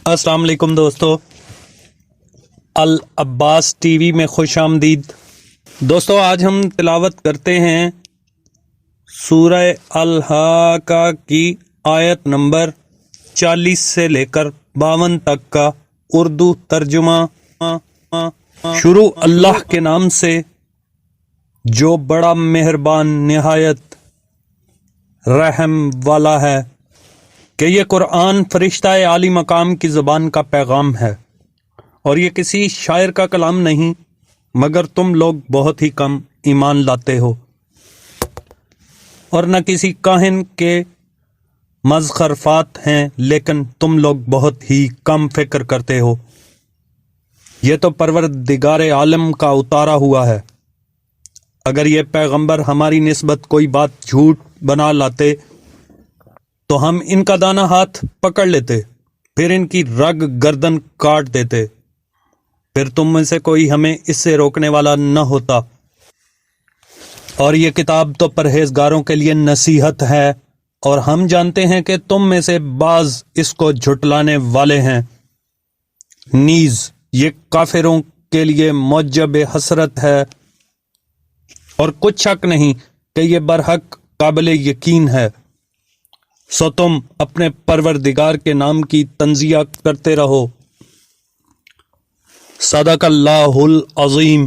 السلام علیکم دوستو، العباس ٹی وی میں خوش آمدید۔ دوستو آج ہم تلاوت کرتے ہیں سورہ الحاقہ کی آیت نمبر 40 سے لے کر 52 تک کا اردو ترجمہ۔ شروع اللہ کے نام سے جو بڑا مہربان نہایت رحم والا ہے، کہ یہ قرآن فرشتہ عالی مقام کی زبان کا پیغام ہے، اور یہ کسی شاعر کا کلام نہیں، مگر تم لوگ بہت ہی کم ایمان لاتے ہو، اور نہ کسی کاہن کے مزخرفات ہیں، لیکن تم لوگ بہت ہی کم فکر کرتے ہو۔ یہ تو پروردگار عالم کا اتارا ہوا ہے۔ اگر یہ پیغمبر ہماری نسبت کوئی بات جھوٹ بنا لاتے تو ہم ان کا دانہ ہاتھ پکڑ لیتے، پھر ان کی رگ گردن کاٹ دیتے، پھر تم میں سے کوئی ہمیں اس سے روکنے والا نہ ہوتا۔ اور یہ کتاب تو پرہیزگاروں کے لیے نصیحت ہے، اور ہم جانتے ہیں کہ تم میں سے بعض اس کو جھٹلانے والے ہیں۔ نیز یہ کافروں کے لیے موجب حسرت ہے، اور کچھ شک نہیں کہ یہ برحق قابل یقین ہے۔ سو تم اپنے پروردگار کے نام کی تنزیہ کرتے رہو۔ صدق اللہ العظیم۔